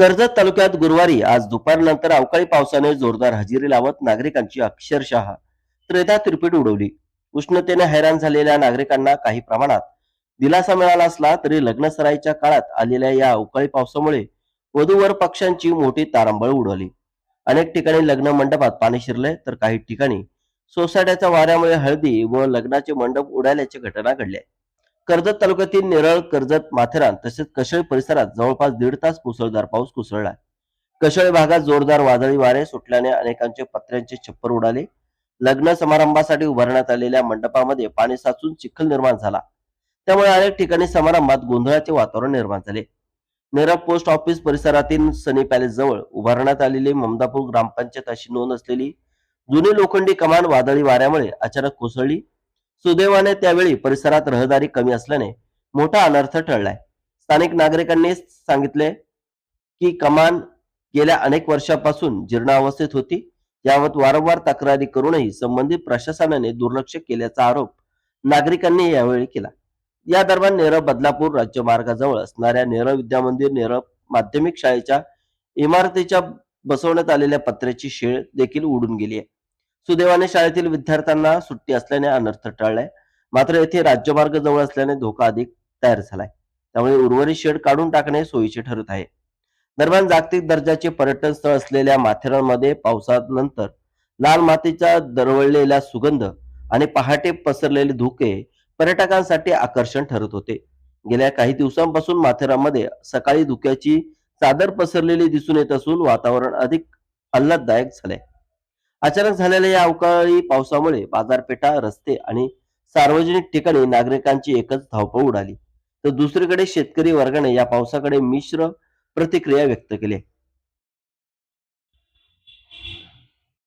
कर्जत तालुक्यात गुरुवारी आज दुपारनंतर अवकाळी पावसाने जोरदार हजेरी लावत नागरिकांची अक्षरशः त्रेधा तिरपीट उडवली. उष्णतेने हैराण झालेल्या नागरिकांना काही प्रमाणात दिलासा मिळाला असला तरी लग्नसराईच्या काळात आलेल्या या अवकाळी पावसामुळे वधूवर पक्षांची मोठी तारंबळ उडवली. अनेक ठिकाणी लग्न मंडपात पाणी शिरले तर काही ठिकाणी सोसाट्याच्या वाऱ्यामुळे हळदी व लग्नाचे मंडप उडाल्याच्या घटना घडल्या. कर्जत तालुक्यातील नेरळ, कर्जत, माथेरान तसेच कशेळ परिसरात जवळपास दीड तास मुसळधार पाऊस कोसळला. कशेळ भागात जोरदार वादळी वारे सुटल्याने अनेकांचे पत्र्यांचे छप्पर उडाले. लग्न समारंभासाठी उभारण्यात आलेल्या मंडपामध्ये पाणी साचून चिखल निर्माण झाला. त्यामुळे अनेक ठिकाणी समारंभात गोंधळाचे वातावरण निर्माण झाले. नेरळ पोस्ट ऑफिस परिसरातील सनी पॅलेस जवळ उभारण्यात आलेली ममदापूर ग्रामपंचायत अशी नोंद असलेली जुनी लोखंडी कमान वादळी वाऱ्यामुळे अचानक कोसळली. सुदैवाने त्यावेळी परिसरात रहदारी कमी असल्याने मोठा अनर्थ टळलाय. स्थानिक नागरिकांनी सांगितले की कमान गेल्या अनेक वर्षापासून जीर्णावस्थेत होती. याबाबत वारंवार तक्रारी करूनही संबंधित प्रशासनाने दुर्लक्ष केल्याचा आरोप नागरिकांनी यावेळी केला. या दरम्यान नेरळ बदलापूर राज्य मार्गाजवळ असणाऱ्या नेरळ विद्यामंदिर नेरळ माध्यमिक शाळेच्या इमारतीच्या बसवण्यात आलेल्या पत्र्याची शेड देखील उडून गेली आहे. सुदैवाने शाळेतील विद्यार्थ्यांना सुट्टी असल्याने अनर्थ टळलाय. मात्र येथे राज्यमार्ग जवळ असल्याने धोका अधिक तयार झालाय. त्यामुळे उर्वरित शेड काढून टाकणे सोयीचे ठरत आहे. दरम्यान जागतिक दर्जाचे पर्यटन स्थळ असलेल्या माथेरानमध्ये पावसानंतर लाल मातीचा दरवळलेला सुगंध आणि पहाटे पसरलेले धुके पर्यटकांसाठी आकर्षण ठरत होते. गेल्या काही दिवसांपासून माथेरानमध्ये सकाळी धुक्याची चादर पसरलेली दिसून येत असून वातावरण अधिक आल्हाददायक झाले. अचानक झालेल्या या अवकाळी पावसामुळे बाजारपेठा, रस्ते आणि सार्वजनिक ठिकाणी नागरिकांची एकच धावपळ उडाली. तर दुसरीकडे शेतकरी वर्गाने या पावसाकडे मिश्र प्रतिक्रिया व्यक्त केली.